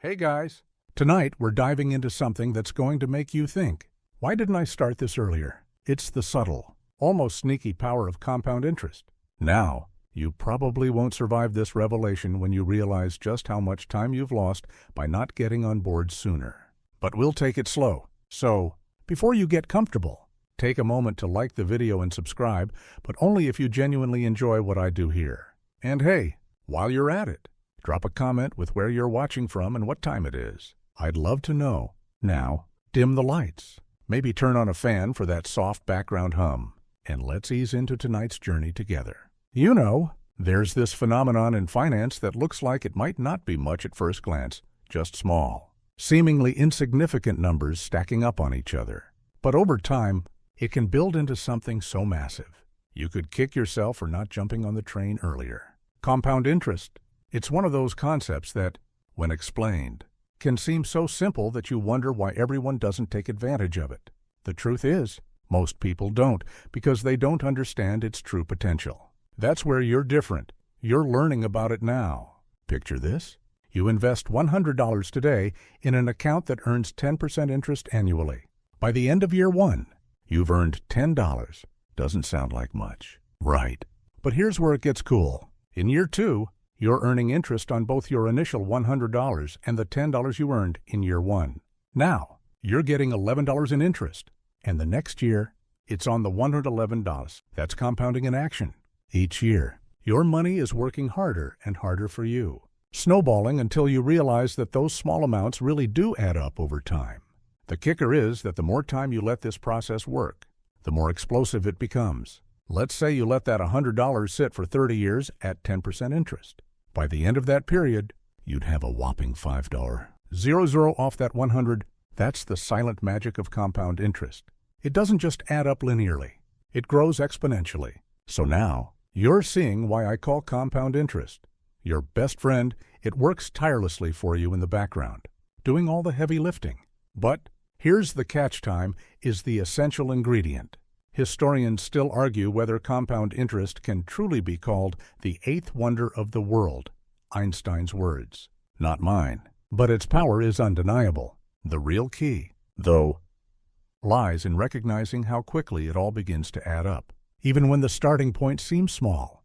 Hey guys! Tonight we're diving into something that's going to make you think. Why didn't I start this earlier? It's the subtle, almost sneaky power of compound interest. Now, you probably won't survive this revelation when you realize just how much time you've lost by not getting on board sooner. But we'll take it slow. So, before you get comfortable, take a moment to like the video and subscribe, but only if you genuinely enjoy what I do here. And hey, while you're at it, drop a comment with where you're watching from and what time it is. I'd love to know. Now, dim the lights. Maybe turn on a fan for that soft background hum. And let's ease into tonight's journey together. You know, there's this phenomenon in finance that looks like it might not be much at first glance, just small, seemingly insignificant numbers stacking up on each other. But over time, it can build into something so massive. You could kick yourself for not jumping on the train earlier. Compound interest. It's one of those concepts that, when explained, can seem so simple that you wonder why everyone doesn't take advantage of it. The truth is, most people don't, because they don't understand its true potential. That's where you're different. You're learning about it now. Picture this. You invest $100 today in an account that earns 10% interest annually. By the end of year one, you've earned $10. Doesn't sound like much. Right. But here's where it gets cool. In year two, you're earning interest on both your initial $100 and the $10 you earned in year one. Now, you're getting $11 in interest, and the next year, it's on the $111. That's compounding in action. Each year, your money is working harder and harder for you, snowballing until you realize that those small amounts really do add up over time. The kicker is that the more time you let this process work, the more explosive it becomes. Let's say you let that $100 sit for 30 years at 10% interest. By the end of that period, you'd have a whopping $5.00 off that 100. That's the silent magic of compound interest. It doesn't just add up linearly. It grows exponentially. So now, you're seeing why I call compound interest your best friend. It works tirelessly for you in the background, doing all the heavy lifting. But here's the catch: time is the essential ingredient. Historians still argue whether compound interest can truly be called the eighth wonder of the world. Einstein's words, not mine. But its power is undeniable. The real key, though, lies in recognizing how quickly it all begins to add up, even when the starting point seems small.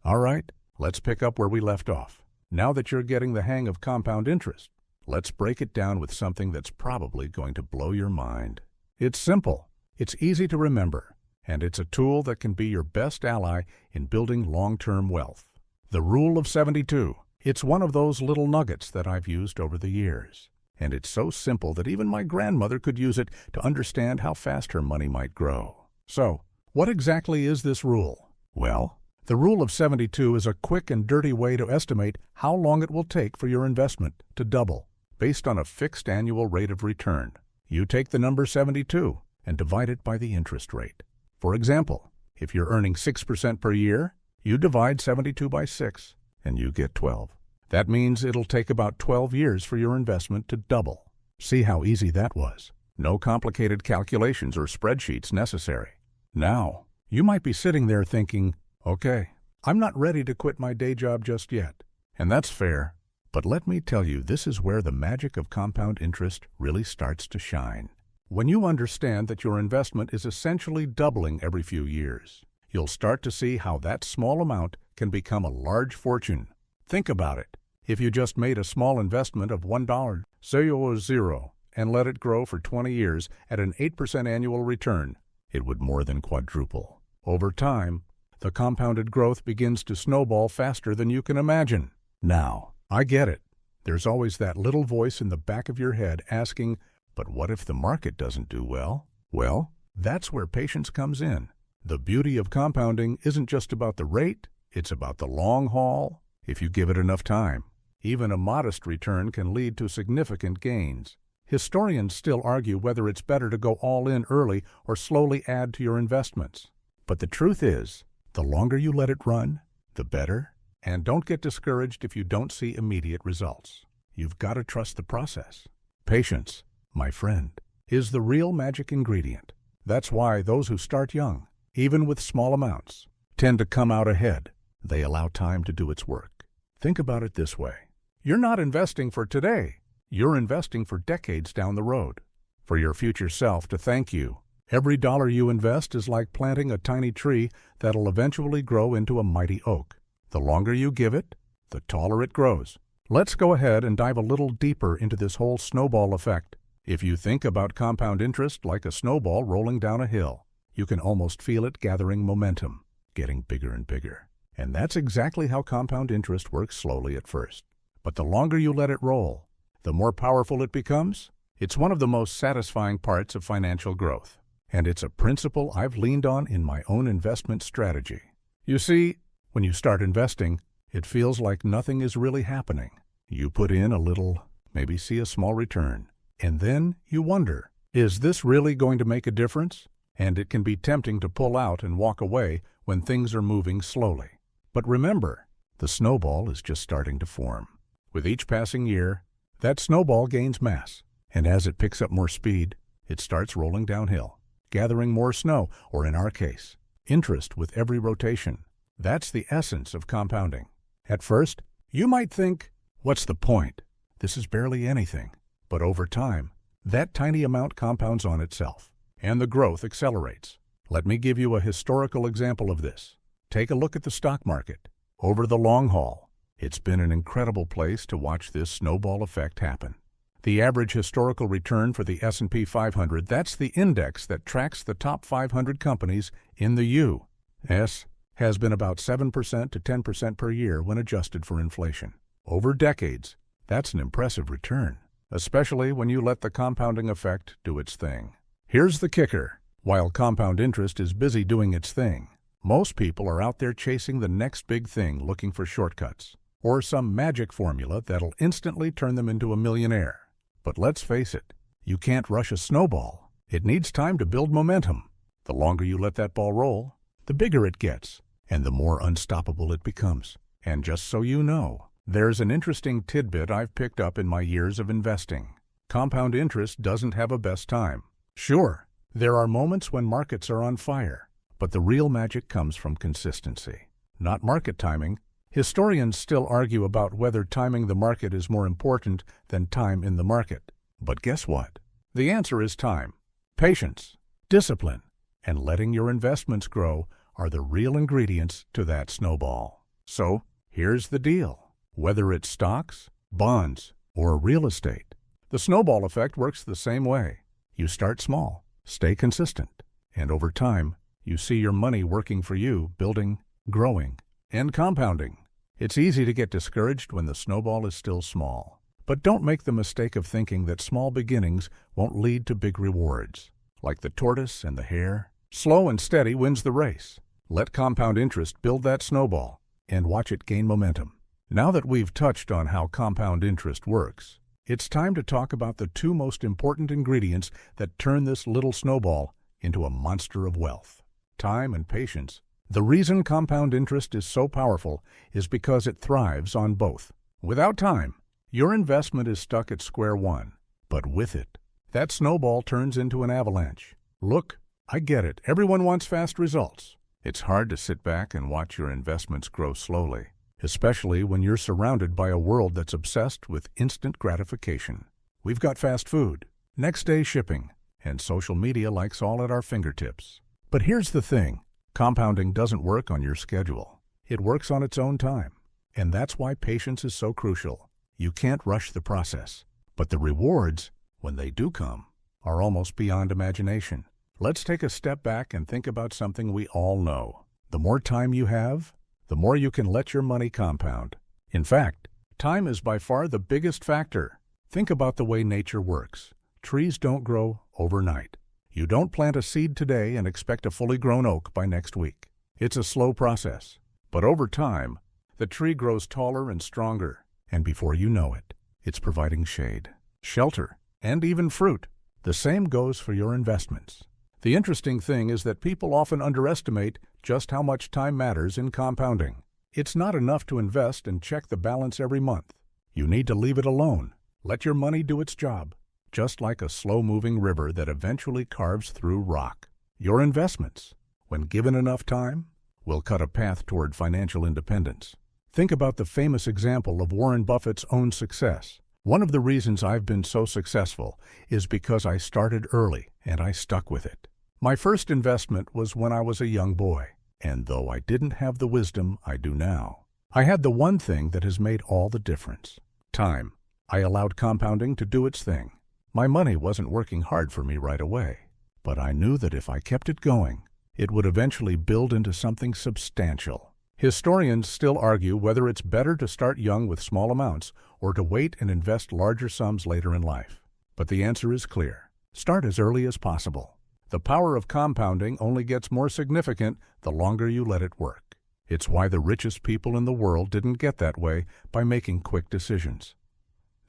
All right, let's pick up where we left off. Now that you're getting the hang of compound interest, let's break it down with something that's probably going to blow your mind. It's simple. It's easy to remember, and it's a tool that can be your best ally in building long-term wealth. The Rule of 72. It's one of those little nuggets that I've used over the years, and it's so simple that even my grandmother could use it to understand how fast her money might grow. So, what exactly is this rule? Well, the Rule of 72 is a quick and dirty way to estimate how long it will take for your investment to double, based on a fixed annual rate of return. You take the number 72 and divide it by the interest rate. For example, if you're earning 6% per year, you divide 72 by 6, and you get 12. That means it'll take about 12 years for your investment to double. See how easy that was? No complicated calculations or spreadsheets necessary. Now, you might be sitting there thinking, okay, I'm not ready to quit my day job just yet. And that's fair. But let me tell you, this is where the magic of compound interest really starts to shine. When you understand that your investment is essentially doubling every few years, you'll start to see how that small amount can become a large fortune. Think about it. If you just made a small investment of $1, say it was zero, and let it grow for 20 years at an 8% annual return, it would more than quadruple. Over time, the compounded growth begins to snowball faster than you can imagine. Now, I get it. There's always that little voice in the back of your head asking, but what if the market doesn't do well? Well, that's where patience comes in. The beauty of compounding isn't just about the rate, it's about the long haul. If you give it enough time, even a modest return can lead to significant gains. Historians still argue whether it's better to go all in early or slowly add to your investments. But the truth is, the longer you let it run, the better. And don't get discouraged if you don't see immediate results. You've got to trust the process. Patience, my friend, is the real magic ingredient. That's why those who start young, even with small amounts, tend to come out ahead. They allow time to do its work. Think about it this way. You're not investing for today. you're investing for decades down the road, for your future self to thank you. Every dollar you invest is like planting a tiny tree that'll eventually grow into a mighty oak. The longer you give it, the taller it grows. Let's go ahead and dive a little deeper into this whole snowball effect. If you think about compound interest like a snowball rolling down a hill, you can almost feel it gathering momentum, getting bigger and bigger. And that's exactly how compound interest works, slowly at first. But the longer you let it roll, the more powerful it becomes. It's one of the most satisfying parts of financial growth. And it's a principle I've leaned on in my own investment strategy. You see, when you start investing, it feels like nothing is really happening. You put in a little, maybe see a small return, and then you wonder, is this really going to make a difference? And it can be tempting to pull out and walk away when things are moving slowly. But remember, the snowball is just starting to form. With each passing year, that snowball gains mass, and as it picks up more speed, it starts rolling downhill, gathering more snow, or in our case, interest with every rotation. That's the essence of compounding. At first, you might think, what's the point? This is barely anything. But over time, that tiny amount compounds on itself, and the growth accelerates. Let me give you a historical example of this. Take a look at the stock market. Over the long haul, it's been an incredible place to watch this snowball effect happen. The average historical return for the S&P 500, that's the index that tracks the top 500 companies in the U.S., has been about 7% to 10% per year when adjusted for inflation. Over decades, that's an impressive return, especially when you let the compounding effect do its thing. Here's the kicker. While compound interest is busy doing its thing, most people are out there chasing the next big thing, looking for shortcuts, or some magic formula that'll instantly turn them into a millionaire. But let's face it, you can't rush a snowball. It needs time to build momentum. The longer you let that ball roll, the bigger it gets, and the more unstoppable it becomes. And just so you know, there's an interesting tidbit I've picked up in my years of investing. Compound interest doesn't have a best time. Sure, there are moments when markets are on fire, but the real magic comes from consistency, not market timing. Historians still argue about whether timing the market is more important than time in the market. But guess what? The answer is time. Patience, discipline, and letting your investments grow are the real ingredients to that snowball. So, here's the deal. Whether it's stocks, bonds, or real estate, the snowball effect works the same way. You start small, stay consistent, and over time, you see your money working for you, building, growing, and compounding. It's easy to get discouraged when the snowball is still small. But don't make the mistake of thinking that small beginnings won't lead to big rewards. Like the tortoise and the hare, slow and steady wins the race. Let compound interest build that snowball and watch it gain momentum. Now that we've touched on how compound interest works, it's time to talk about the two most important ingredients that turn this little snowball into a monster of wealth: time and patience. The reason compound interest is so powerful is because it thrives on both. Without time, your investment is stuck at square one. But with it, that snowball turns into an avalanche. Look, I get it. Everyone wants fast results. It's hard to sit back and watch your investments grow slowly, especially when you're surrounded by a world that's obsessed with instant gratification. We've got fast food, next-day shipping, and social media likes all at our fingertips. But here's the thing. Compounding doesn't work on your schedule. It works on its own time. And that's why patience is so crucial. You can't rush the process. But the rewards, when they do come, are almost beyond imagination. Let's take a step back and think about something we all know. The more time you have, the more you can let your money compound. In fact, time is by far the biggest factor. Think about the way nature works. Trees don't grow overnight. You don't plant a seed today and expect a fully grown oak by next week. It's a slow process. But over time, the tree grows taller and stronger. And before you know it, it's providing shade, shelter, and even fruit. The same goes for your investments. The interesting thing is that people often underestimate just how much time matters in compounding. It's not enough to invest and check the balance every month. You need to leave it alone. Let your money do its job, just like a slow-moving river that eventually carves through rock. Your investments, when given enough time, will cut a path toward financial independence. Think about the famous example of Warren Buffett's own success. One of the reasons I've been so successful is because I started early and I stuck with it. My first investment was when I was a young boy, and though I didn't have the wisdom I do now, I had the one thing that has made all the difference: time. I allowed compounding to do its thing. My money wasn't working hard for me right away, but I knew that if I kept it going, it would eventually build into something substantial. Historians still argue whether it's better to start young with small amounts or to wait and invest larger sums later in life. But the answer is clear. Start as early as possible. The power of compounding only gets more significant the longer you let it work. It's why the richest people in the world didn't get that way by making quick decisions.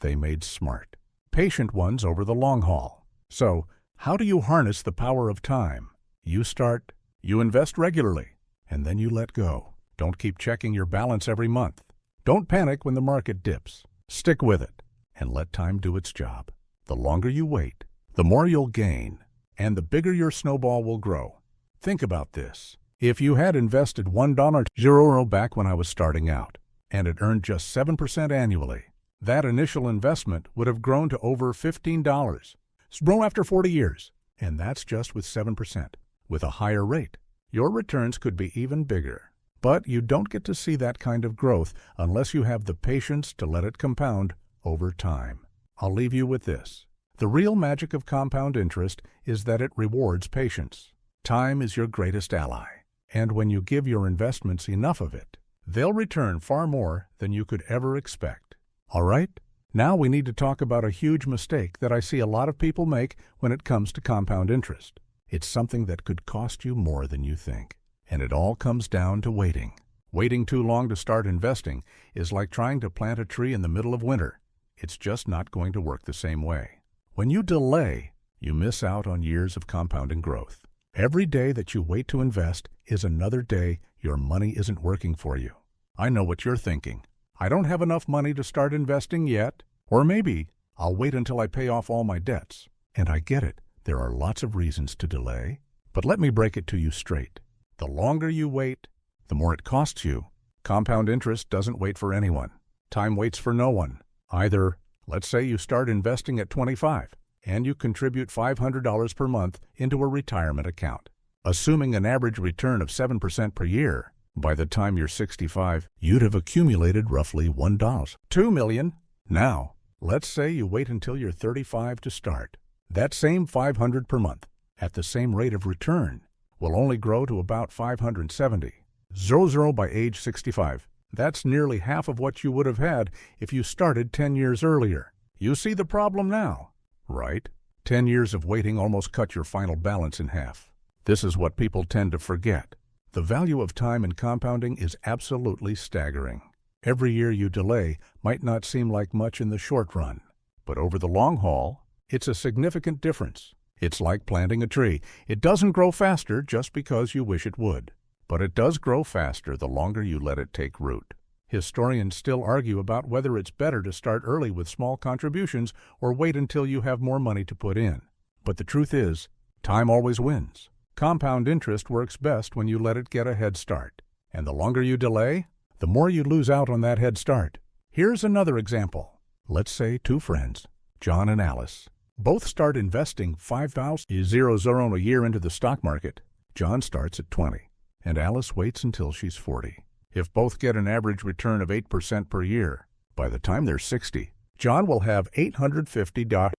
They made smart, patient ones over the long haul. So, how do you harness the power of time? You start, you invest regularly, and then you let go. Don't keep checking your balance every month. Don't panic when the market dips. Stick with it and let time do its job. The longer you wait, the more you'll gain, and the bigger your snowball will grow. Think about this. If you had invested $1 back when I was starting out, and it earned just 7% annually, that initial investment would have grown to over $15. Grow after 40 years, and that's just with 7%. With a higher rate, your returns could be even bigger. But you don't get to see that kind of growth unless you have the patience to let it compound over time. I'll leave you with this. The real magic of compound interest is that it rewards patience. Time is your greatest ally, and when you give your investments enough of it, they'll return far more than you could ever expect. All right? Now we need to talk about a huge mistake that I see a lot of people make when it comes to compound interest. It's something that could cost you more than you think. And it all comes down to waiting. Waiting too long to start investing is like trying to plant a tree in the middle of winter. It's just not going to work the same way. When you delay, you miss out on years of compounding growth. Every day that you wait to invest is another day your money isn't working for you. I know what you're thinking. I don't have enough money to start investing yet. Or maybe I'll wait until I pay off all my debts. And I get it. There are lots of reasons to delay. But let me break it to you straight. The longer you wait, the more it costs you. Compound interest doesn't wait for anyone. Time waits for no one. Either, let's say you start investing at 25 and you contribute $500 per month into a retirement account. Assuming an average return of 7% per year, by the time you're 65, you'd have accumulated roughly $1. $2 million. Now, let's say you wait until you're 35 to start. That same $500 per month, at the same rate of return, will only grow to about $570 by age 65. That's nearly half of what you would have had if you started 10 years earlier. You see the problem now, right? 10 years of waiting almost cut your final balance in half. This is what people tend to forget. The value of time in compounding is absolutely staggering. Every year you delay might not seem like much in the short run, but over the long haul, it's a significant difference. It's like planting a tree. It doesn't grow faster just because you wish it would, but it does grow faster the longer you let it take root. Historians still argue about whether it's better to start early with small contributions or wait until you have more money to put in. But the truth is, time always wins. Compound interest works best when you let it get a head start. And the longer you delay, the more you lose out on that head start. Here's another example. Let's say two friends, John and Alice, both start investing $5,000 a year into the stock market. John starts at 20, and Alice waits until she's 40. If both get an average return of 8% per year, by the time they're 60, John will have $850.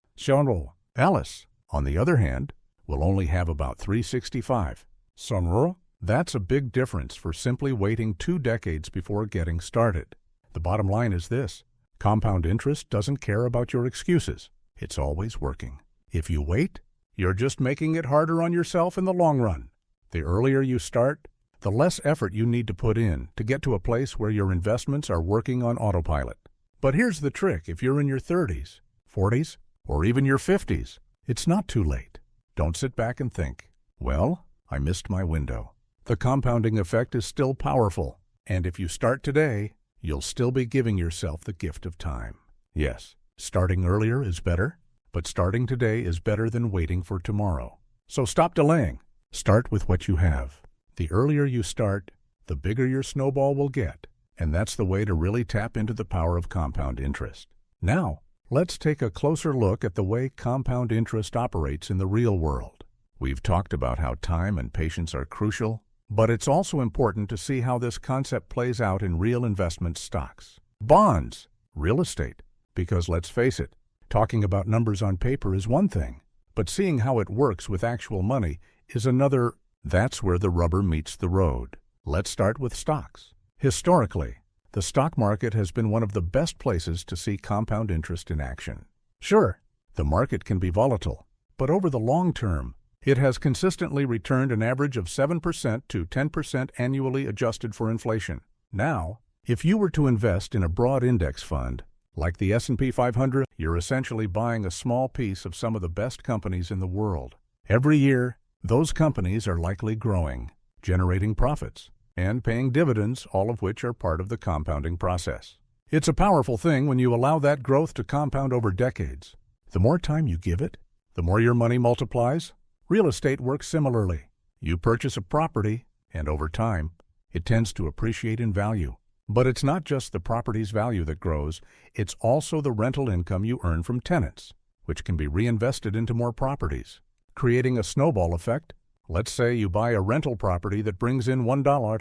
Alice, on the other hand, will only have about $365. That's a big difference for simply waiting 2 decades before getting started. The bottom line is this: compound interest doesn't care about your excuses. It's always working. If you wait, you're just making it harder on yourself in the long run. The earlier you start, the less effort you need to put in to get to a place where your investments are working on autopilot. But here's the trick: if you're in your 30s, 40s, or even your 50s, it's not too late. Don't sit back and think, well, I missed my window. The compounding effect is still powerful, and if you start today, you'll still be giving yourself the gift of time. Yes, starting earlier is better, but starting today is better than waiting for tomorrow. So stop delaying. Start with what you have. The earlier you start, the bigger your snowball will get, and that's the way to really tap into the power of compound interest. Now, let's take a closer look at the way compound interest operates in the real world. We've talked about how time and patience are crucial, but it's also important to see how this concept plays out in real investment stocks, bonds, real estate. Because let's face it, talking about numbers on paper is one thing, but seeing how it works with actual money is another. That's where the rubber meets the road. Let's start with stocks. Historically, the stock market has been one of the best places to see compound interest in action. Sure, the market can be volatile, but over the long term, it has consistently returned an average of 7% to 10% annually adjusted for inflation. Now, if you were to invest in a broad index fund, like the S&P 500, you're essentially buying a small piece of some of the best companies in the world. Every year, those companies are likely growing, generating profits, and paying dividends, all of which are part of the compounding process. It's a powerful thing when you allow that growth to compound over decades. The more time you give it, the more your money multiplies. Real estate works similarly. You purchase a property, and over time, it tends to appreciate in value. But it's not just the property's value that grows, it's also the rental income you earn from tenants, which can be reinvested into more properties, creating a snowball effect. Let's say you buy a rental property that brings in $1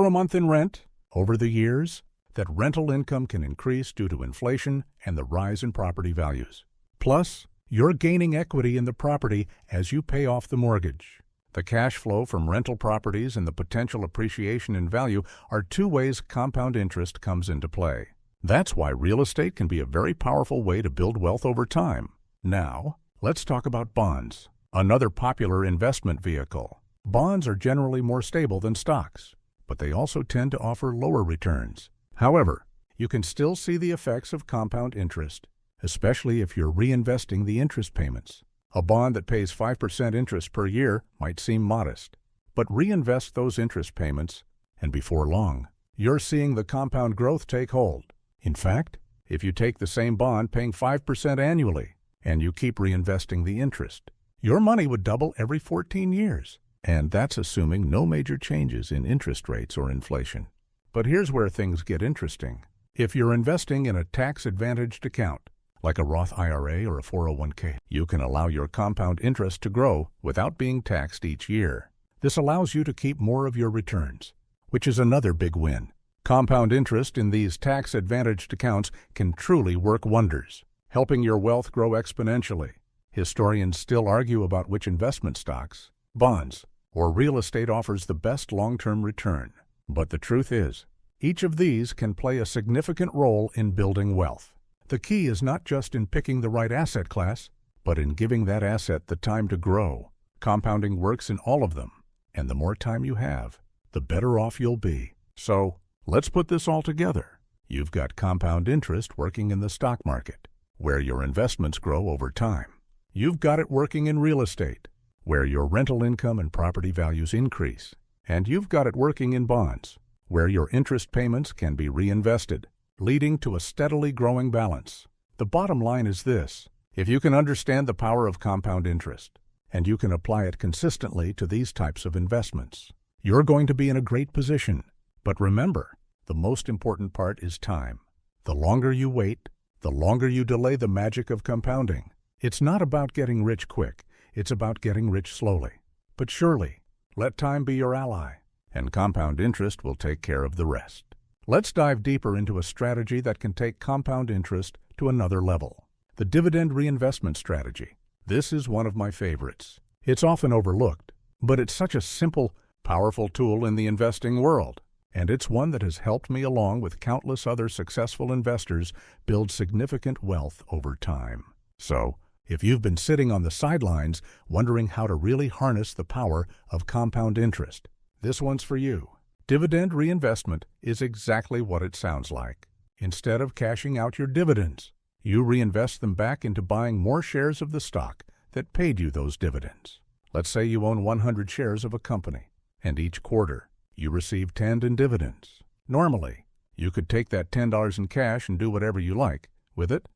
a month in rent. Over the years, that rental income can increase due to inflation and the rise in property values. Plus, you're gaining equity in the property as you pay off the mortgage. The cash flow from rental properties and the potential appreciation in value are two ways compound interest comes into play. That's why real estate can be a very powerful way to build wealth over time. Now, let's talk about bonds, another popular investment vehicle. Bonds are generally more stable than stocks, but they also tend to offer lower returns. However, you can still see the effects of compound interest, especially if you're reinvesting the interest payments. A bond that pays 5% interest per year might seem modest, but reinvest those interest payments, and before long, you're seeing the compound growth take hold. In fact, if you take the same bond paying 5% annually, and you keep reinvesting the interest, your money would double every 14 years. And that's assuming no major changes in interest rates or inflation. But here's where things get interesting. If you're investing in a tax-advantaged account, like a Roth IRA or a 401k, you can allow your compound interest to grow without being taxed each year. This allows you to keep more of your returns, which is another big win. Compound interest in these tax-advantaged accounts can truly work wonders, helping your wealth grow exponentially. Historians still argue about which investment stocks, bonds, or real estate offers the best long-term return. But the truth is, each of these can play a significant role in building wealth. The key is not just in picking the right asset class, but in giving that asset the time to grow. Compounding works in all of them, and the more time you have, the better off you'll be. So, let's put this all together. You've got compound interest working in the stock market, where your investments grow over time. You've got it working in real estate, where your rental income and property values increase. And you've got it working in bonds, where your interest payments can be reinvested, leading to a steadily growing balance. The bottom line is this: if you can understand the power of compound interest, and you can apply it consistently to these types of investments, you're going to be in a great position. But remember, the most important part is time. The longer you wait, the longer you delay the magic of compounding. It's not about getting rich quick, it's about getting rich slowly. But surely, let time be your ally, and compound interest will take care of the rest. Let's dive deeper into a strategy that can take compound interest to another level: the dividend reinvestment strategy. This is one of my favorites. It's often overlooked, but it's such a simple, powerful tool in the investing world, and it's one that has helped me, along with countless other successful investors, build significant wealth over time. So, if you've been sitting on the sidelines wondering how to really harness the power of compound interest, this one's for you. Dividend reinvestment is exactly what it sounds like. Instead of cashing out your dividends, you reinvest them back into buying more shares of the stock that paid you those dividends. Let's say you own 100 shares of a company, and each quarter you receive 10 in dividends. Normally, you could take that $10 in cash and do whatever you like with it: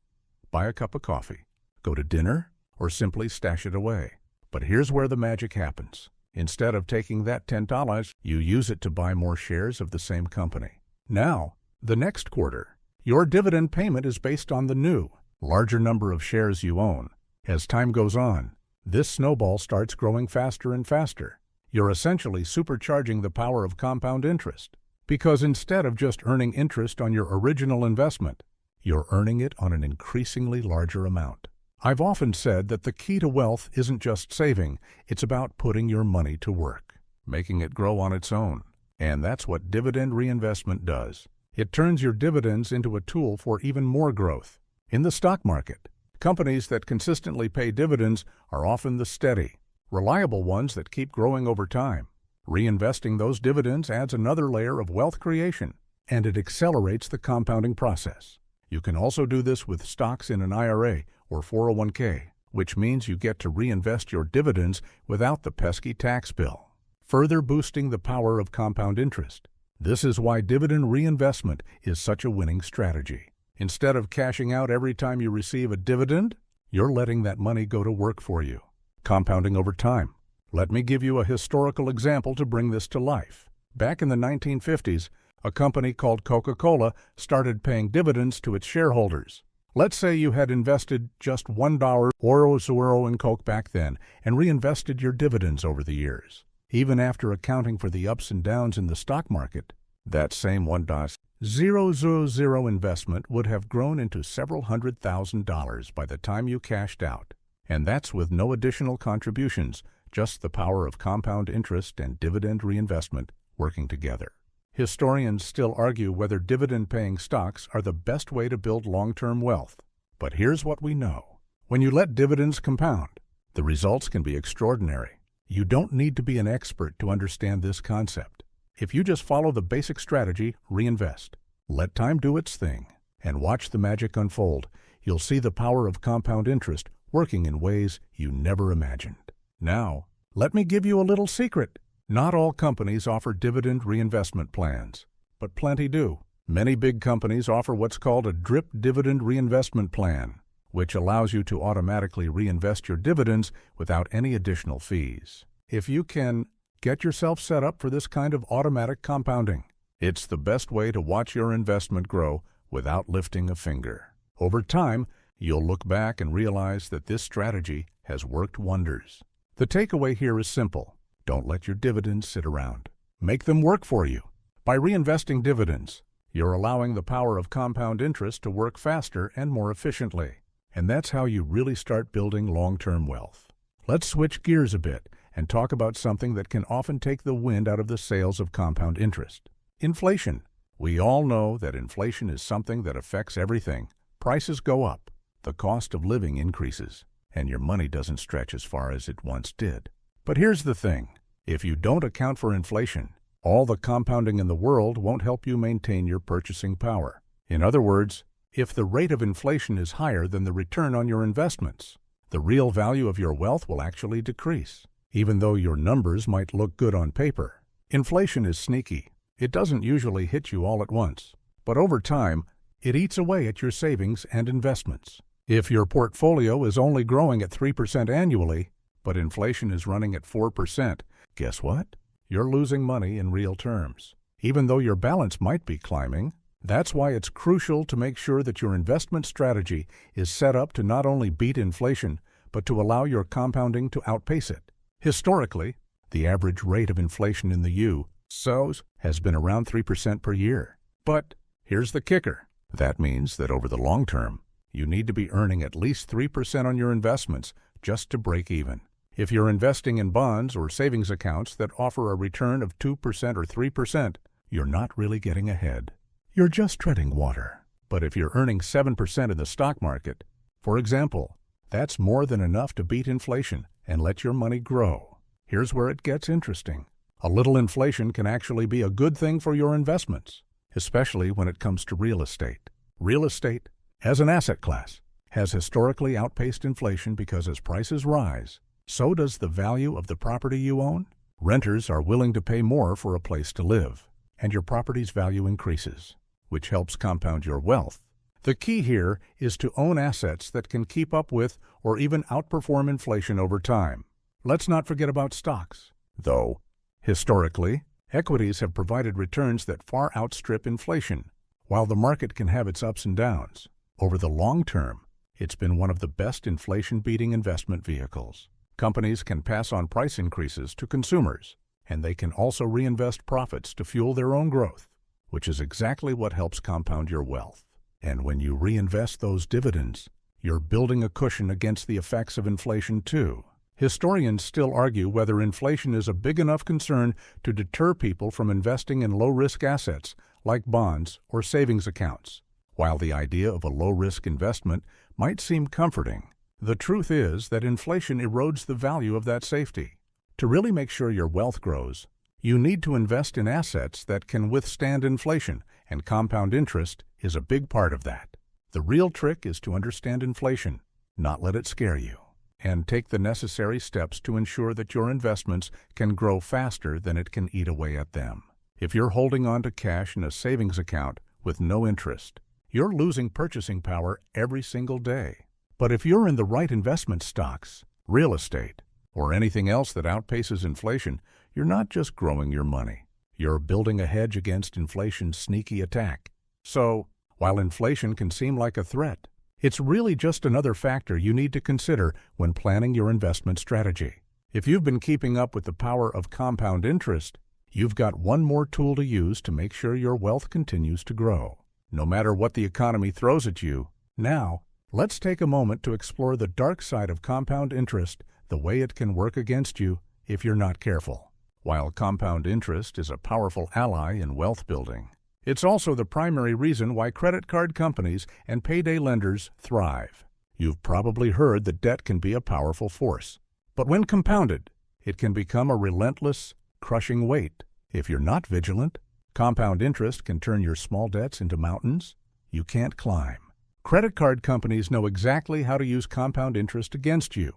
buy a cup of coffee, go to dinner, or simply stash it away. But here's where the magic happens. Instead of taking that $10, you use it to buy more shares of the same company. Now, the next quarter, your dividend payment is based on the new larger number of shares you own. As time goes on, this snowball starts growing faster and faster. You're essentially supercharging the power of compound interest, because instead of just earning interest on your original investment, you're earning it on an increasingly larger amount. I've often said that the key to wealth isn't just saving, it's about putting your money to work, making it grow on its own. And that's what dividend reinvestment does. It turns your dividends into a tool for even more growth. In the stock market, companies that consistently pay dividends are often the steady, reliable ones that keep growing over time. Reinvesting those dividends adds another layer of wealth creation, and it accelerates the compounding process. You can also do this with stocks in an IRA or 401k, which means you get to reinvest your dividends without the pesky tax bill, further boosting the power of compound interest. This is why dividend reinvestment is such a winning strategy. Instead of cashing out every time you receive a dividend, you're letting that money go to work for you, compounding over time. Let me give you a historical example to bring this to life. Back in the 1950s, a company called Coca-Cola started paying dividends to its shareholders. Let's say you had invested just $1 or zero in Coke back then and reinvested your dividends over the years. Even after accounting for the ups and downs in the stock market, that same $1.000 investment would have grown into several $100,000 by the time you cashed out. And that's with no additional contributions, just the power of compound interest and dividend reinvestment working together. Historians still argue whether dividend-paying stocks are the best way to build long-term wealth. But here's what we know. When you let dividends compound, the results can be extraordinary. You don't need to be an expert to understand this concept. If you just follow the basic strategy, reinvest, let time do its thing, and watch the magic unfold, you'll see the power of compound interest working in ways you never imagined. Now, let me give you a little secret. Not all companies offer dividend reinvestment plans, but plenty do. Many big companies offer what's called a DRIP dividend reinvestment plan, which allows you to automatically reinvest your dividends without any additional fees. If you can get yourself set up for this kind of automatic compounding, it's the best way to watch your investment grow without lifting a finger. Over time, you'll look back and realize that this strategy has worked wonders. The takeaway here is simple. Don't let your dividends sit around. Make them work for you. By reinvesting dividends, you're allowing the power of compound interest to work faster and more efficiently. And that's how you really start building long-term wealth. Let's switch gears a bit and talk about something that can often take the wind out of the sails of compound interest. Inflation. We all know that inflation is something that affects everything. Prices go up, the cost of living increases, and your money doesn't stretch as far as it once did. But here's the thing. If you don't account for inflation, all the compounding in the world won't help you maintain your purchasing power. In other words, if the rate of inflation is higher than the return on your investments, the real value of your wealth will actually decrease, even though your numbers might look good on paper. Inflation is sneaky. It doesn't usually hit you all at once, but over time, it eats away at your savings and investments. If your portfolio is only growing at 3% annually, but inflation is running at 4%, guess what? You're losing money in real terms, even though your balance might be climbing. That's why it's crucial to make sure that your investment strategy is set up to not only beat inflation, but to allow your compounding to outpace it. Historically, the average rate of inflation in the U.S. has been around 3% per year. But here's the kicker. That means that over the long term, you need to be earning at least 3% on your investments just to break even. If you're investing in bonds or savings accounts that offer a return of 2% or 3%, you're not really getting ahead. You're just treading water. But if you're earning 7% in the stock market, for example, that's more than enough to beat inflation and let your money grow. Here's where it gets interesting. A little inflation can actually be a good thing for your investments, especially when it comes to real estate. Real estate, as an asset class, has historically outpaced inflation because as prices rise, so does the value of the property you own. Renters are willing to pay more for a place to live, and your property's value increases, which helps compound your wealth. The key here is to own assets that can keep up with or even outperform inflation over time. Let's not forget about stocks. Though, historically, equities have provided returns that far outstrip inflation. While the market can have its ups and downs, over the long term, It's been one of the best inflation-beating investment vehicles. Companies can pass on price increases to consumers, and they can also reinvest profits to fuel their own growth, which is exactly what helps compound your wealth. And when you reinvest those dividends, you're building a cushion against the effects of inflation too. Historians still argue whether inflation is a big enough concern to deter people from investing in low-risk assets like bonds or savings accounts. While the idea of a low-risk investment might seem comforting, the truth is that inflation erodes the value of that safety. To really make sure your wealth grows, you need to invest in assets that can withstand inflation, and compound interest is a big part of that. The real trick is to understand inflation, not let it scare you, and take the necessary steps to ensure that your investments can grow faster than it can eat away at them. If you're holding on to cash in a savings account with no interest, you're losing purchasing power every single day. But if you're in the right investment stocks, real estate, or anything else that outpaces inflation, you're not just growing your money. You're building a hedge against inflation's sneaky attack. So, while inflation can seem like a threat, it's really just another factor you need to consider when planning your investment strategy. If you've been keeping up with the power of compound interest, you've got one more tool to use to make sure your wealth continues to grow, no matter what the economy throws at you. Now, let's take a moment to explore the dark side of compound interest, the way it can work against you if you're not careful. While compound interest is a powerful ally in wealth building, it's also the primary reason why credit card companies and payday lenders thrive. You've probably heard that debt can be a powerful force, but when compounded, it can become a relentless, crushing weight. If you're not vigilant, compound interest can turn your small debts into mountains you can't climb. Credit card companies know exactly how to use compound interest against you.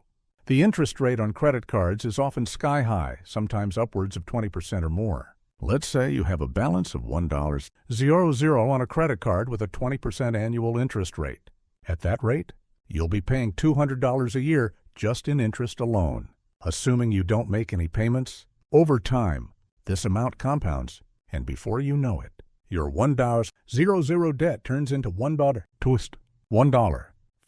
The interest rate on credit cards is often sky high, sometimes upwards of 20% or more. Let's say you have a balance of $1.00 on a credit card with a 20% annual interest rate. At that rate, you'll be paying $200 a year just in interest alone. Assuming you don't make any payments, over time, this amount compounds, and before you know it, your $1.00 debt turns into $1,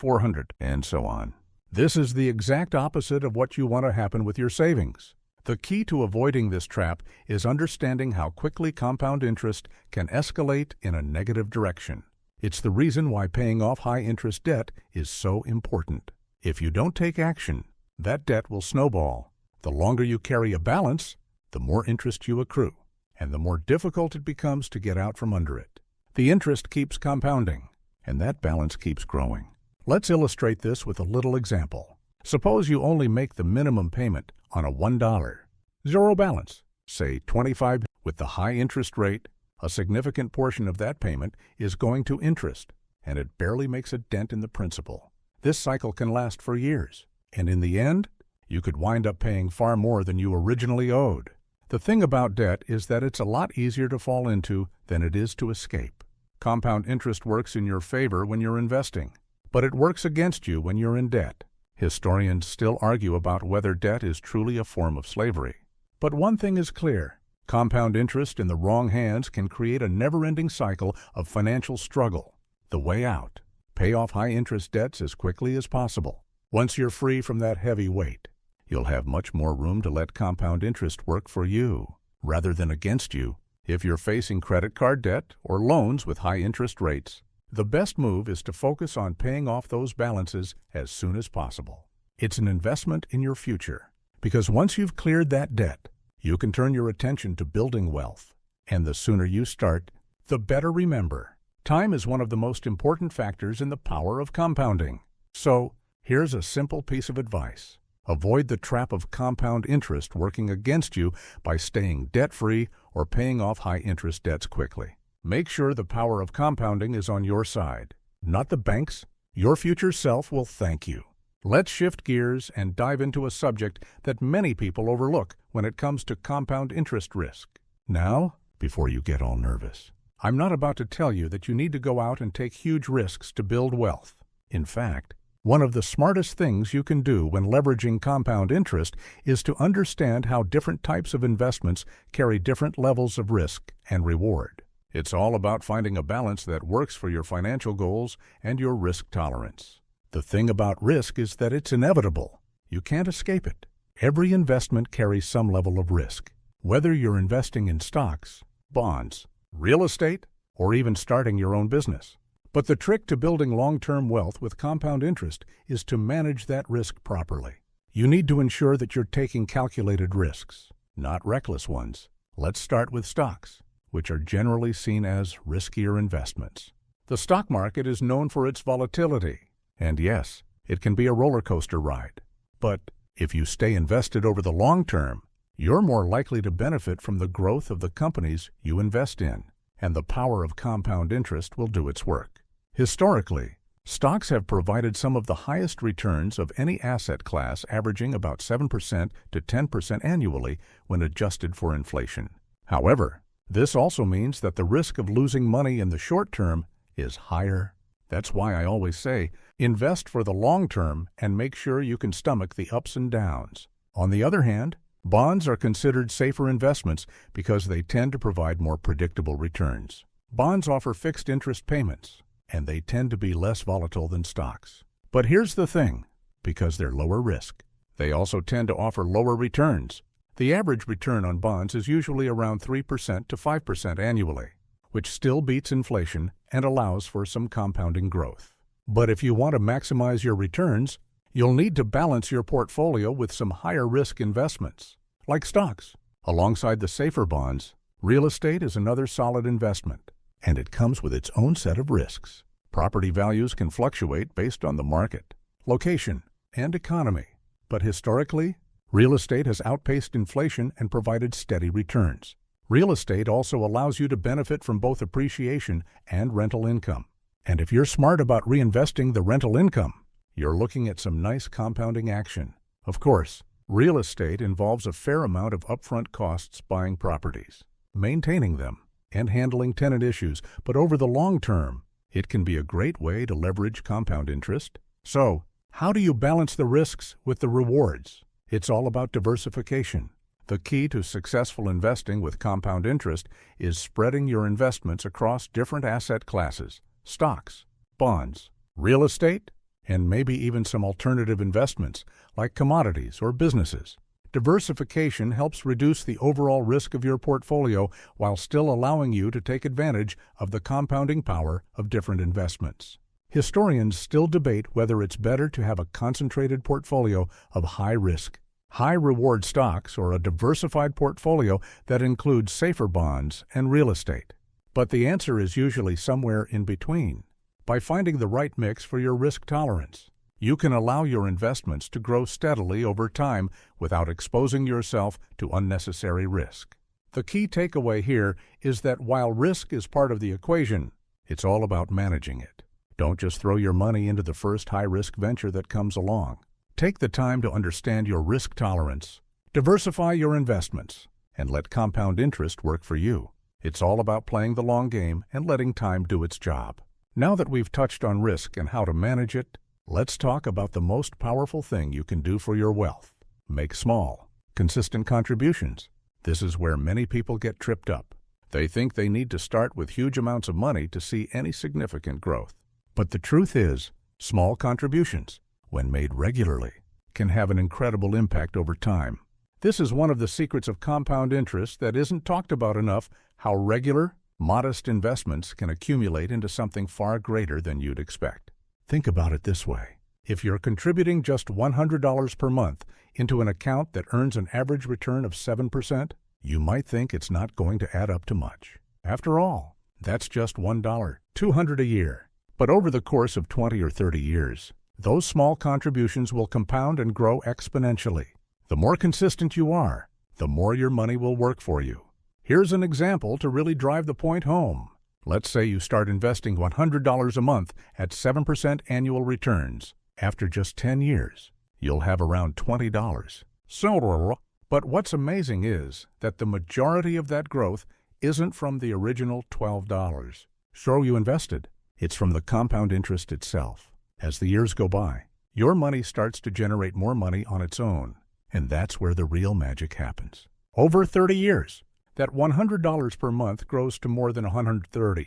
$400, and so on. This is the exact opposite of what you want to happen with your savings. The key to avoiding this trap is understanding how quickly compound interest can escalate in a negative direction. It's the reason why paying off high-interest debt is so important. If you don't take action, that debt will snowball. The longer you carry a balance, the more interest you accrue, and the more difficult it becomes to get out from under it. The interest keeps compounding, and that balance keeps growing. Let's illustrate this with a little example. Suppose you only make the minimum payment on a $1.00 balance, say $25. With the high interest rate, a significant portion of that payment is going to interest, and it barely makes a dent in the principal. This cycle can last for years, and in the end, you could wind up paying far more than you originally owed. The thing about debt is that it's a lot easier to fall into than it is to escape. Compound interest works in your favor when you're investing, but it works against you when you're in debt. Historians still argue about whether debt is truly a form of slavery. But one thing is clear: compound interest in the wrong hands can create a never-ending cycle of financial struggle. The way out: pay off high-interest debts as quickly as possible. Once you're free from that heavy weight, you'll have much more room to let compound interest work for you, rather than against you. If you're facing credit card debt or loans with high interest rates, the best move is to focus on paying off those balances as soon as possible. It's an investment in your future, because once you've cleared that debt, you can turn your attention to building wealth. And the sooner you start, the better. Remember, time is one of the most important factors in the power of compounding. So, here's a simple piece of advice. Avoid the trap of compound interest working against you by staying debt-free or paying off high-interest debts quickly. Make sure the power of compounding is on your side, not the bank's. Your future self will thank you. Let's shift gears and dive into a subject that many people overlook when it comes to compound interest risk. Now, before you get all nervous, I'm not about to tell you that you need to go out and take huge risks to build wealth. In fact, one of the smartest things you can do when leveraging compound interest is to understand how different types of investments carry different levels of risk and reward. It's all about finding a balance that works for your financial goals and your risk tolerance. The thing about risk is that it's inevitable. You can't escape it. Every investment carries some level of risk, whether you're investing in stocks, bonds, real estate, or even starting your own business. But the trick to building long-term wealth with compound interest is to manage that risk properly. You need to ensure that you're taking calculated risks, not reckless ones. Let's start with stocks, which are generally seen as riskier investments. The stock market is known for its volatility, and yes, it can be a roller coaster ride. But if you stay invested over the long term, you're more likely to benefit from the growth of the companies you invest in, and the power of compound interest will do its work. Historically, stocks have provided some of the highest returns of any asset class, averaging about 7% to 10% annually when adjusted for inflation. However, this also means that the risk of losing money in the short term is higher. That's why I always say, invest for the long term and make sure you can stomach the ups and downs. On the other hand, bonds are considered safer investments because they tend to provide more predictable returns. Bonds offer fixed interest payments, and they tend to be less volatile than stocks. But here's the thing, because they're lower risk, they also tend to offer lower returns. The average return on bonds is usually around 3% to 5% annually, which still beats inflation and allows for some compounding growth. But if you want to maximize your returns, you'll need to balance your portfolio with some higher risk investments, like stocks. Alongside the safer bonds, real estate is another solid investment, and it comes with its own set of risks. Property values can fluctuate based on the market, location, and economy. But historically, real estate has outpaced inflation and provided steady returns. Real estate also allows you to benefit from both appreciation and rental income. And if you're smart about reinvesting the rental income, you're looking at some nice compounding action. Of course, real estate involves a fair amount of upfront costs buying properties, maintaining them, and handling tenant issues, but over the long term, it can be a great way to leverage compound interest. So, how do you balance the risks with the rewards? It's all about diversification. The key to successful investing with compound interest is spreading your investments across different asset classes, stocks, bonds, real estate, and maybe even some alternative investments like commodities or businesses. Diversification helps reduce the overall risk of your portfolio while still allowing you to take advantage of the compounding power of different investments. Historians still debate whether it's better to have a concentrated portfolio of high-risk, high-reward stocks or a diversified portfolio that includes safer bonds and real estate. But the answer is usually somewhere in between. By finding the right mix for your risk tolerance, you can allow your investments to grow steadily over time without exposing yourself to unnecessary risk. The key takeaway here is that while risk is part of the equation, it's all about managing it. Don't just throw your money into the first high-risk venture that comes along. Take the time to understand your risk tolerance, diversify your investments, and let compound interest work for you. It's all about playing the long game and letting time do its job. Now that we've touched on risk and how to manage it, let's talk about the most powerful thing you can do for your wealth. Make small, consistent contributions. This is where many people get tripped up. They think they need to start with huge amounts of money to see any significant growth. But the truth is, small contributions, when made regularly, can have an incredible impact over time. This is one of the secrets of compound interest that isn't talked about enough, how regular, modest investments can accumulate into something far greater than you'd expect. Think about it this way. If you're contributing just $100 per month into an account that earns an average return of 7%, you might think it's not going to add up to much. After all, that's just $1, $200 a year. But over the course of 20 or 30 years, those small contributions will compound and grow exponentially. The more consistent you are, the more your money will work for you. Here's an example to really drive the point home. Let's say you start investing $100 a month at 7% annual returns. After just 10 years, you'll have around $20. But what's amazing is that the majority of that growth isn't from the original $12. Sure, you invested. It's from the compound interest itself. As the years go by, your money starts to generate more money on its own, and that's where the real magic happens. Over 30 years, that $100 per month grows to more than $130.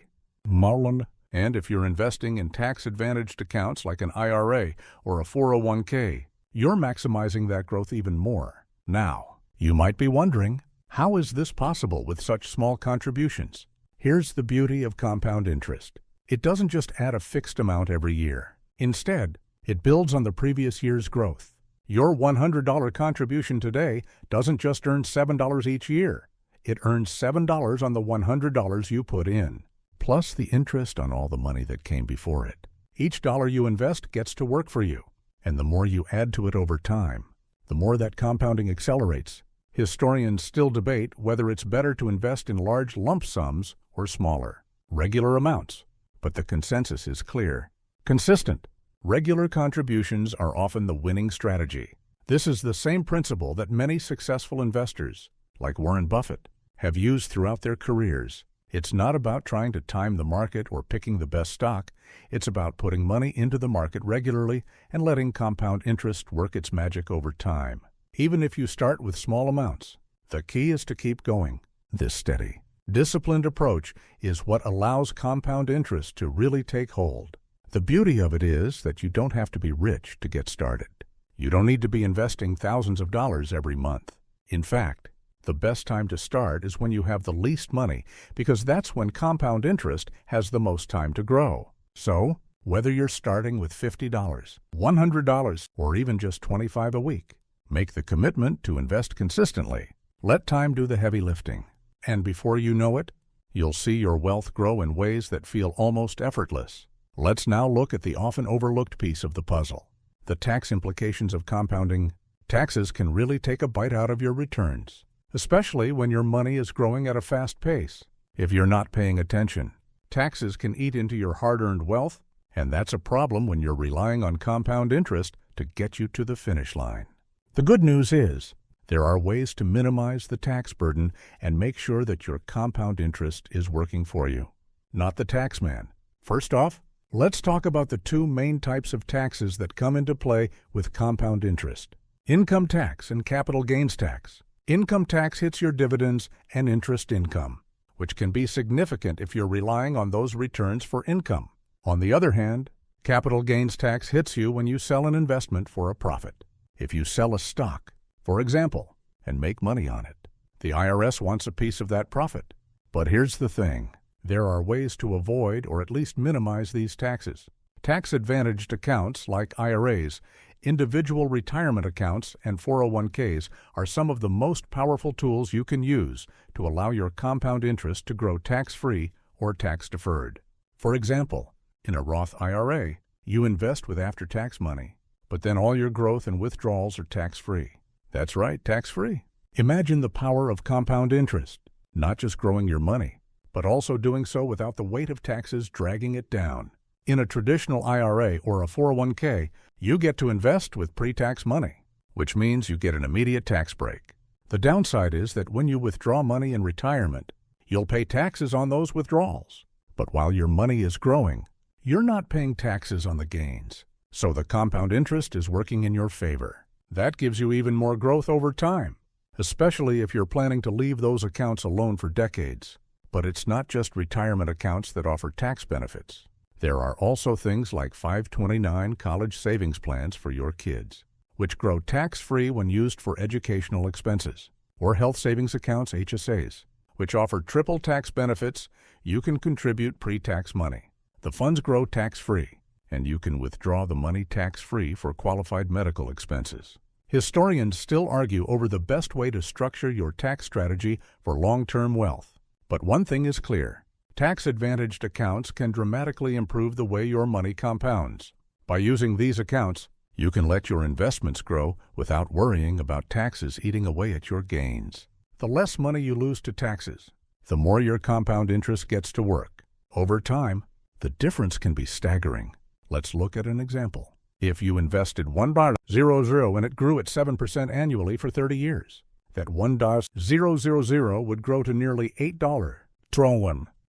And if you're investing in tax-advantaged accounts like an IRA or a 401k, you're maximizing that growth even more. Now, you might be wondering, how is this possible with such small contributions? Here's the beauty of compound interest. It doesn't just add a fixed amount every year. Instead, it builds on the previous year's growth. Your $100 contribution today doesn't just earn $7 each year. It earns $7 on the $100 you put in, plus the interest on all the money that came before it. Each dollar you invest gets to work for you, and the more you add to it over time, the more that compounding accelerates. Historians still debate whether it's better to invest in large lump sums or smaller, regular amounts, but the consensus is clear. Consistent, regular contributions are often the winning strategy. This is the same principle that many successful investors, like Warren Buffett, have used throughout their careers. It's not about trying to time the market or picking the best stock. It's about putting money into the market regularly and letting compound interest work its magic over time. Even if you start with small amounts, the key is to keep going. This steady, disciplined approach is what allows compound interest to really take hold. The beauty of it is that you don't have to be rich to get started. You don't need to be investing thousands of dollars every month. In fact, the best time to start is when you have the least money, because that's when compound interest has the most time to grow. So, whether you're starting with $50, $100, or even just $25 a week, make the commitment to invest consistently. Let time do the heavy lifting. And before you know it, you'll see your wealth grow in ways that feel almost effortless. Let's now look at the often overlooked piece of the puzzle, the tax implications of compounding. Taxes can really take a bite out of your returns, especially when your money is growing at a fast pace. If you're not paying attention, taxes can eat into your hard-earned wealth, and that's a problem when you're relying on compound interest to get you to the finish line. The good news is, there are ways to minimize the tax burden and make sure that your compound interest is working for you, not the tax man. First off, let's talk about the two main types of taxes that come into play with compound interest: income tax and capital gains tax. Income tax hits your dividends and interest income, which can be significant if you're relying on those returns for income. On the other hand, capital gains tax hits you when you sell an investment for a profit. If you sell a stock, for example, and make money on it, the IRS wants a piece of that profit. But here's the thing. There are ways to avoid or at least minimize these taxes. Tax-advantaged accounts like IRAs, individual retirement accounts, and 401ks are some of the most powerful tools you can use to allow your compound interest to grow tax-free or tax-deferred. For example, in a Roth IRA, you invest with after-tax money, but then all your growth and withdrawals are tax-free. That's right, tax-free. Imagine the power of compound interest, not just growing your money, but also doing so without the weight of taxes dragging it down. In a traditional IRA or a 401k, you get to invest with pre-tax money, which means you get an immediate tax break. The downside is that when you withdraw money in retirement, you'll pay taxes on those withdrawals. But while your money is growing, you're not paying taxes on the gains. So the compound interest is working in your favor. That gives you even more growth over time, especially if you're planning to leave those accounts alone for decades. But it's not just retirement accounts that offer tax benefits. There are also things like 529 college savings plans for your kids, which grow tax-free when used for educational expenses, or health savings accounts, HSAs, which offer triple tax benefits. You can contribute pre-tax money. The funds grow tax-free, and you can withdraw the money tax-free for qualified medical expenses. Historians still argue over the best way to structure your tax strategy for long-term wealth. But one thing is clear. Tax-advantaged accounts can dramatically improve the way your money compounds. By using these accounts, you can let your investments grow without worrying about taxes eating away at your gains. The less money you lose to taxes, the more your compound interest gets to work. Over time, the difference can be staggering. Let's look at an example. If you invested $1.00 and it grew at 7% annually for 30 years, that $1.000 would grow to nearly $8.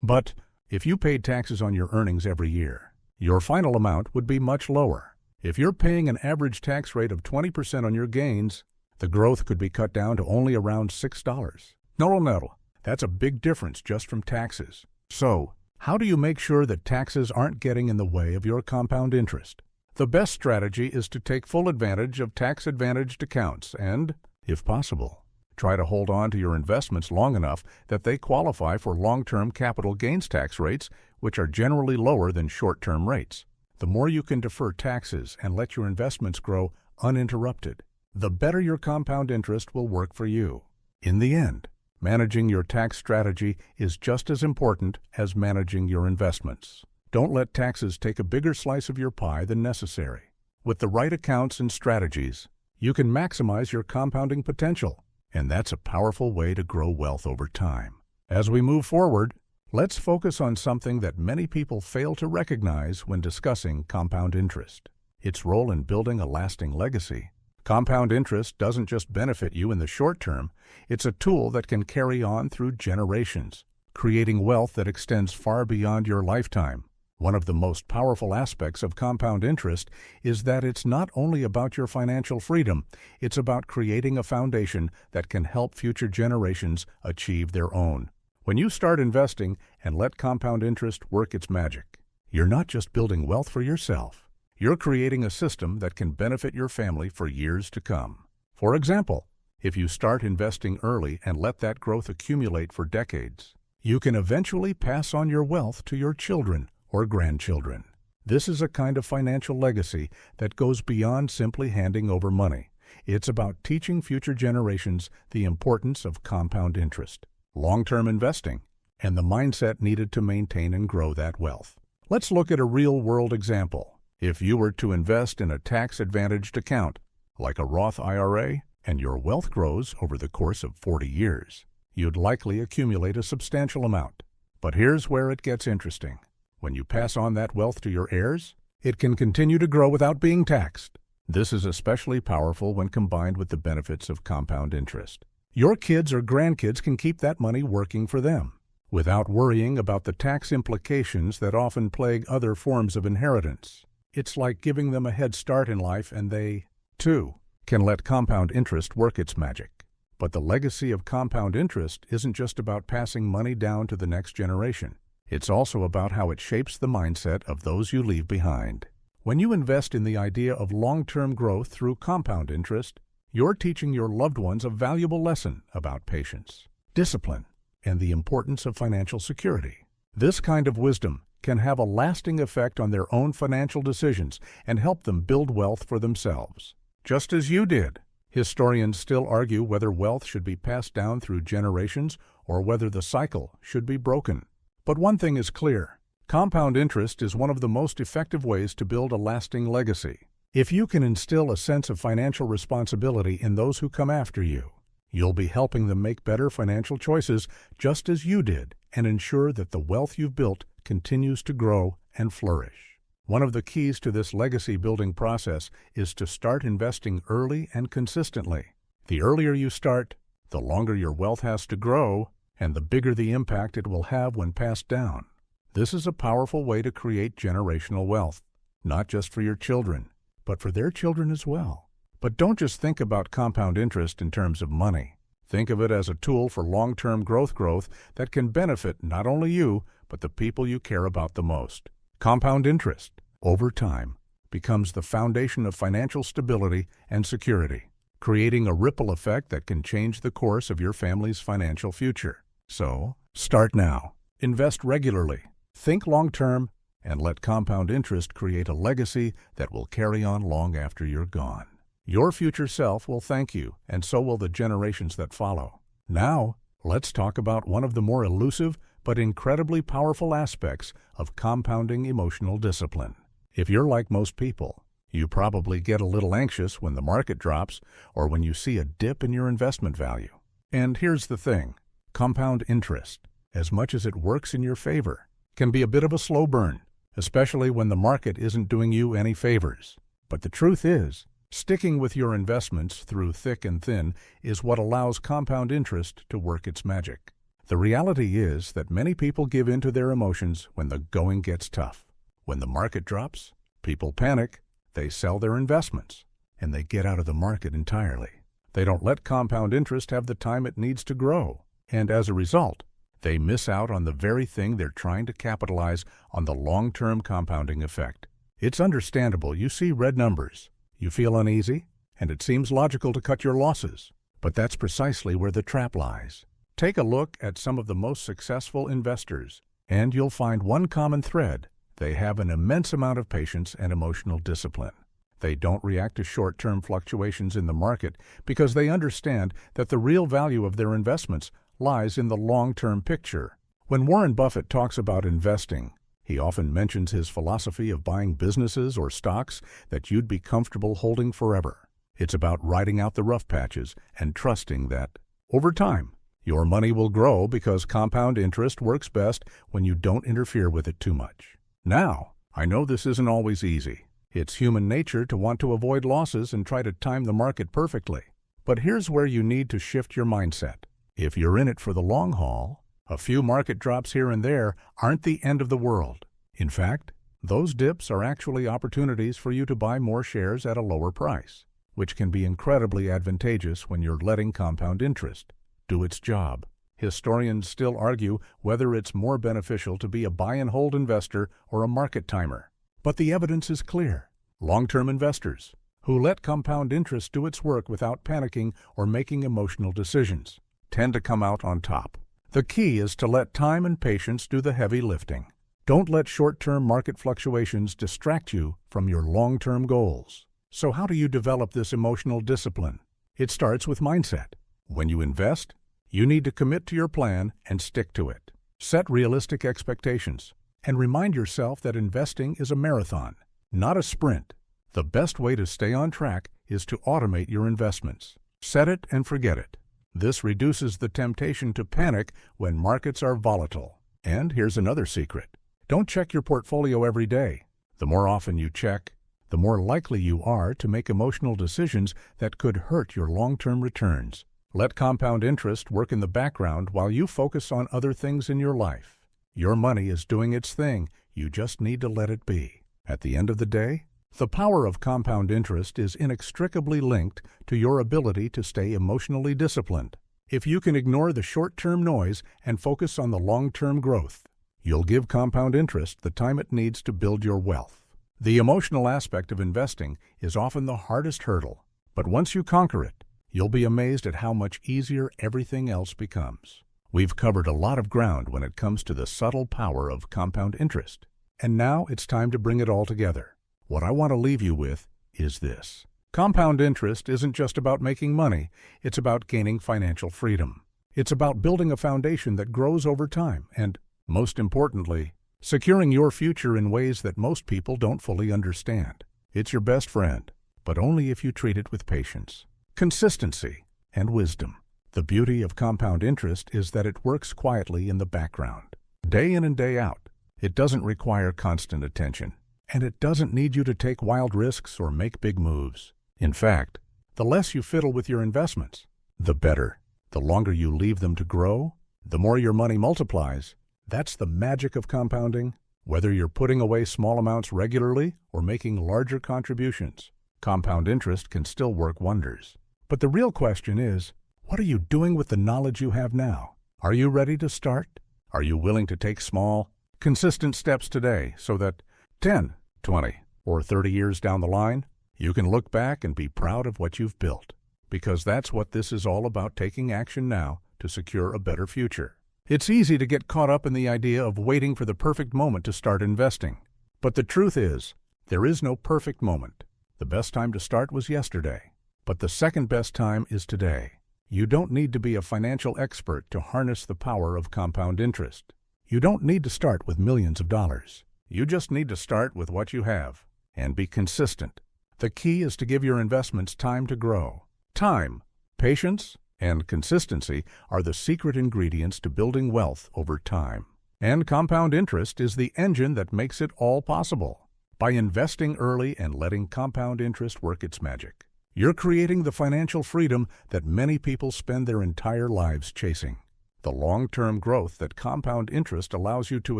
But if you paid taxes on your earnings every year, your final amount would be much lower. If you're paying an average tax rate of 20% on your gains, the growth could be cut down to only around $6. No, that's a big difference just from taxes. So, How do you make sure that taxes aren't getting in the way of your compound interest? The best strategy is to take full advantage of tax-advantaged accounts and, if possible, try to hold on to your investments long enough that they qualify for long-term capital gains tax rates, which are generally lower than short-term rates. The more you can defer taxes and let your investments grow uninterrupted, the better your compound interest will work for you. In the end, managing your tax strategy is just as important as managing your investments. Don't let taxes take a bigger slice of your pie than necessary. With the right accounts and strategies, you can maximize your compounding potential, and that's a powerful way to grow wealth over time. As we move forward, let's focus on something that many people fail to recognize when discussing compound interest: its role in building a lasting legacy. Compound interest doesn't just benefit you in the short term, it's a tool that can carry on through generations, creating wealth that extends far beyond your lifetime. One of the most powerful aspects of compound interest is that it's not only about your financial freedom, it's about creating a foundation that can help future generations achieve their own. When you start investing and let compound interest work its magic, you're not just building wealth for yourself. You're creating a system that can benefit your family for years to come. For example, if you start investing early and let that growth accumulate for decades, you can eventually pass on your wealth to your children or grandchildren. This is a kind of financial legacy that goes beyond simply handing over money. It's about teaching future generations the importance of compound interest, long-term investing, and the mindset needed to maintain and grow that wealth. Let's look at a real-world example. If you were to invest in a tax-advantaged account, like a Roth IRA, and your wealth grows over the course of 40 years, you'd likely accumulate a substantial amount. But here's where it gets interesting. When you pass on that wealth to your heirs, it can continue to grow without being taxed. This is especially powerful when combined with the benefits of compound interest. Your kids or grandkids can keep that money working for them, without worrying about the tax implications that often plague other forms of inheritance. It's like giving them a head start in life, and they, too, can let compound interest work its magic. But the legacy of compound interest isn't just about passing money down to the next generation. It's also about how it shapes the mindset of those you leave behind. When you invest in the idea of long-term growth through compound interest, you're teaching your loved ones a valuable lesson about patience, discipline, and the importance of financial security. This kind of wisdom can have a lasting effect on their own financial decisions and help them build wealth for themselves, just as you did. Historians still argue whether wealth should be passed down through generations or whether the cycle should be broken. But one thing is clear: compound interest is one of the most effective ways to build a lasting legacy. If you can instill a sense of financial responsibility in those who come after you, you'll be helping them make better financial choices just as you did, and ensure that the wealth you've built continues to grow and flourish. One of the keys to this legacy-building process is to start investing early and consistently. The earlier you start, the longer your wealth has to grow, and the bigger the impact it will have when passed down. This is a powerful way to create generational wealth, not just for your children, but for their children as well. But don't just think about compound interest in terms of money. Think of it as a tool for long-term growth that can benefit not only you, but the people you care about the most. Compound interest, over time, becomes the foundation of financial stability and security, creating a ripple effect that can change the course of your family's financial future. So, start now. Invest regularly, think long-term, and let compound interest create a legacy that will carry on long after you're gone. Your future self will thank you, and so will the generations that follow. Now, let's talk about one of the more elusive but incredibly powerful aspects of compounding emotional discipline. If you're like most people, you probably get a little anxious when the market drops or when you see a dip in your investment value. And here's the thing: compound interest, as much as it works in your favor, can be a bit of a slow burn, especially when the market isn't doing you any favors. But the truth is, sticking with your investments through thick and thin is what allows compound interest to work its magic. The reality is that many people give in to their emotions when the going gets tough. When the market drops, people panic, they sell their investments, and they get out of the market entirely. They don't let compound interest have the time it needs to grow. And as a result, They miss out on the very thing they're trying to capitalize on: the long-term compounding effect. It's understandable you see red numbers, you feel uneasy, and it seems logical to cut your losses. But that's precisely where the trap lies. Take a look at some of the most successful investors, and you'll find one common thread: they have an immense amount of patience and emotional discipline. They don't react to short-term fluctuations in the market because they understand that the real value of their investments lies in the long-term picture. When Warren Buffett talks about investing, he often mentions his philosophy of buying businesses or stocks that you'd be comfortable holding forever. It's about riding out the rough patches and trusting that, over time, your money will grow because compound interest works best when you don't interfere with it too much. Now, I know this isn't always easy. It's human nature to want to avoid losses and try to time the market perfectly. But here's where you need to shift your mindset. If you're in it for the long haul, a few market drops here and there aren't the end of the world. In fact, those dips are actually opportunities for you to buy more shares at a lower price, which can be incredibly advantageous when you're letting compound interest do its job. Historians still argue whether it's more beneficial to be a buy-and-hold investor or a market timer. But the evidence is clear. Long-term investors who let compound interest do its work without panicking or making emotional decisions tend to come out on top. The key is to let time and patience do the heavy lifting. Don't let short-term market fluctuations distract you from your long-term goals. So how do you develop this emotional discipline? It starts with mindset. When you invest, you need to commit to your plan and stick to it. Set realistic expectations and remind yourself that investing is a marathon, not a sprint. The best way to stay on track is to automate your investments. Set it and forget it. This reduces the temptation to panic when markets are volatile. And here's another secret. Don't check your portfolio every day. The more often you check, the more likely you are to make emotional decisions that could hurt your long-term returns. Let compound interest work in the background while you focus on other things in your life. Your money is doing its thing. You just need to let it be. At the end of the day, the power of compound interest is inextricably linked to your ability to stay emotionally disciplined. If you can ignore the short-term noise and focus on the long-term growth, you'll give compound interest the time it needs to build your wealth. The emotional aspect of investing is often the hardest hurdle, but once you conquer it, you'll be amazed at how much easier everything else becomes. We've covered a lot of ground when it comes to the subtle power of compound interest, and now it's time to bring it all together. What I want to leave you with is this. Compound interest isn't just about making money, it's about gaining financial freedom. It's about building a foundation that grows over time and, most importantly, securing your future in ways that most people don't fully understand. It's your best friend, but only if you treat it with patience, consistency, and wisdom. The beauty of compound interest is that it works quietly in the background, day in and day out. It doesn't require constant attention, and it doesn't need you to take wild risks or make big moves. In fact, the less you fiddle with your investments, the better. The longer you leave them to grow, the more your money multiplies. That's the magic of compounding. Whether you're putting away small amounts regularly or making larger contributions, compound interest can still work wonders. But the real question is, what are you doing with the knowledge you have now? Are you ready to start? Are you willing to take small, consistent steps today so that 10, 20, or 30 years down the line, you can look back and be proud of what you've built? Because that's what this is all about: taking action now to secure a better future. It's easy to get caught up in the idea of waiting for the perfect moment to start investing. But the truth is, there is no perfect moment. The best time to start was yesterday, but the second best time is today. You don't need to be a financial expert to harness the power of compound interest. You don't need to start with millions of dollars. You just need to start with what you have and be consistent. The key is to give your investments time to grow. Time, patience, and consistency are the secret ingredients to building wealth over time. And compound interest is the engine that makes it all possible. By investing early and letting compound interest work its magic, you're creating the financial freedom that many people spend their entire lives chasing. The long-term growth that compound interest allows you to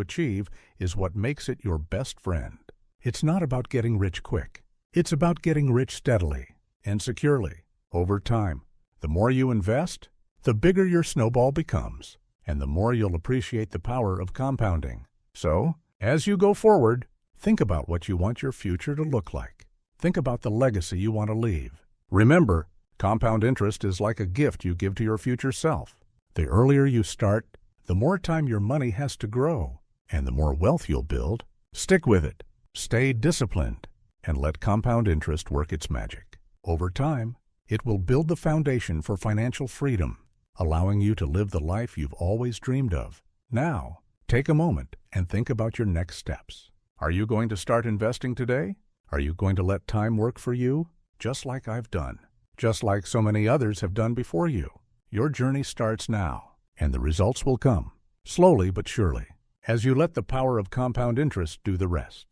achieve is what makes it your best friend. It's not about getting rich quick. It's about getting rich steadily and securely over time. The more you invest, the bigger your snowball becomes. and the more you'll appreciate the power of compounding. So, as you go forward, think about what you want your future to look like. Think about the legacy you want to leave. Remember, compound interest is like a gift you give to your future self. The earlier you start, the more time your money has to grow, and the more wealth you'll build. Stick with it, stay disciplined, and let compound interest work its magic. Over time, it will build the foundation for financial freedom, allowing you to live the life you've always dreamed of. Now, take a moment and think about your next steps. Are you going to start investing today? Are you going to let time work for you? Just like I've done. Just like so many others have done before you. Your journey starts now, and the results will come, slowly but surely, as you let the power of compound interest do the rest.